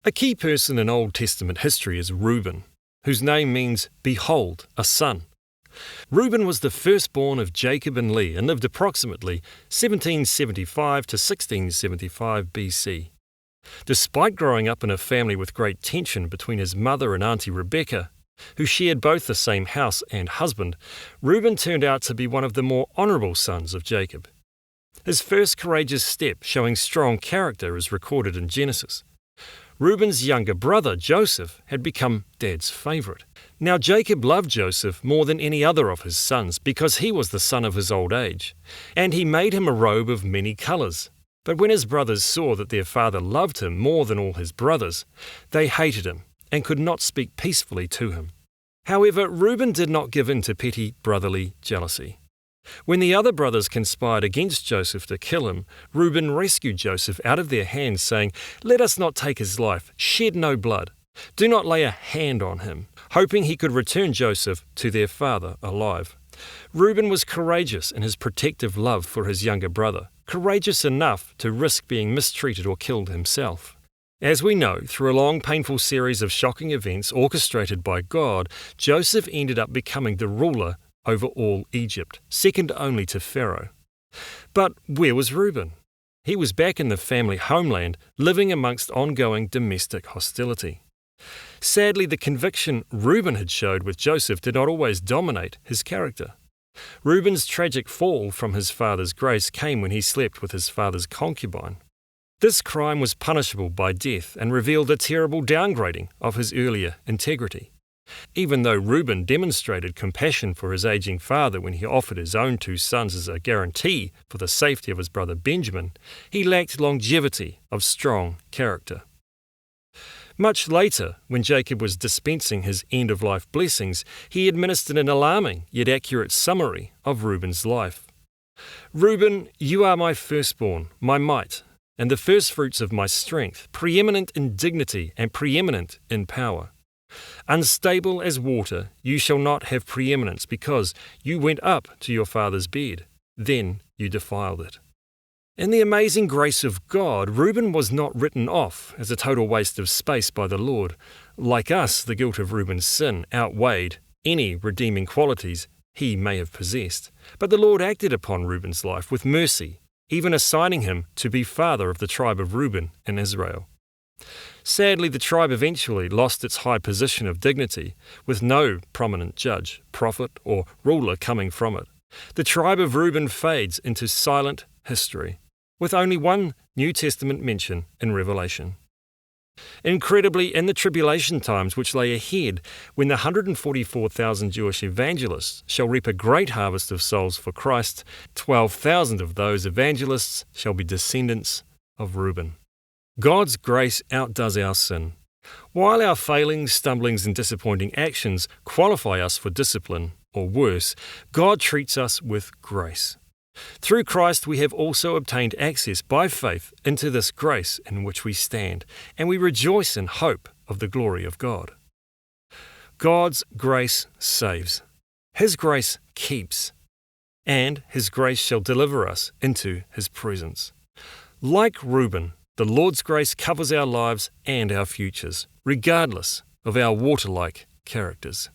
A key person in Old Testament history is Reuben, whose name means, "Behold, a son." Reuben was the firstborn of Jacob and Leah and lived approximately 1775 to 1675 BC. Despite growing up in a family with great tension between his mother and Aunty Rebecca, who shared both the same house and husband, Reuben turned out to be one of the more honourable sons of Jacob. His first courageous step showing strong character is recorded in Genesis. Reuben's younger brother, Joseph, had become Dad's favourite. Now Jacob loved Joseph more than any other of his sons because he was the son of his old age, and he made him a robe of many colours. But when his brothers saw that their father loved him more than all his brothers, they hated him and could not speak peacefully to him. However, Reuben did not give in to petty brotherly jealousy. When the other brothers conspired against Joseph to kill him, Reuben rescued Joseph out of their hands, saying, "Let us not take his life, shed no blood. Do not lay a hand on him," hoping he could return Joseph to their father alive. Reuben was courageous in his protective love for his younger brother, courageous enough to risk being mistreated or killed himself. As we know, through a long, painful series of shocking events orchestrated by God, Joseph ended up becoming the ruler over all Egypt, second only to Pharaoh. But where was Reuben? He was back in the family homeland, living amongst ongoing domestic hostility. Sadly, the conviction Reuben had showed with Joseph did not always dominate his character. Reuben's tragic fall from his father's grace came when he slept with his father's concubine. This crime was punishable by death and revealed a terrible downgrading of his earlier integrity. Even though Reuben demonstrated compassion for his aging father when he offered his own two sons as a guarantee for the safety of his brother Benjamin, he lacked longevity of strong character. Much later, when Jacob was dispensing his end-of-life blessings, he administered an alarming yet accurate summary of Reuben's life. "Reuben, you are my firstborn, my might, and the firstfruits of my strength, preeminent in dignity and preeminent in power. Unstable as water, you shall not have preeminence, because you went up to your father's bed. Then you defiled it." In the amazing grace of God, Reuben was not written off as a total waste of space by the Lord. Like us, the guilt of Reuben's sin outweighed any redeeming qualities he may have possessed. But the Lord acted upon Reuben's life with mercy, even assigning him to be father of the tribe of Reuben in Israel. Sadly, the tribe eventually lost its high position of dignity, with no prominent judge, prophet, or ruler coming from it. The tribe of Reuben fades into silent history, with only one New Testament mention in Revelation. Incredibly, in the tribulation times which lay ahead, when the 144,000 Jewish evangelists shall reap a great harvest of souls for Christ, 12,000 of those evangelists shall be descendants of Reuben. God's grace outdoes our sin. While our failings, stumblings, and disappointing actions qualify us for discipline, or worse, God treats us with grace. Through Christ we have also obtained access by faith into this grace in which we stand, and we rejoice in hope of the glory of God. God's grace saves. His grace keeps. And His grace shall deliver us into His presence. Like Reuben, the Lord's grace covers our lives and our futures, regardless of our water-like characters.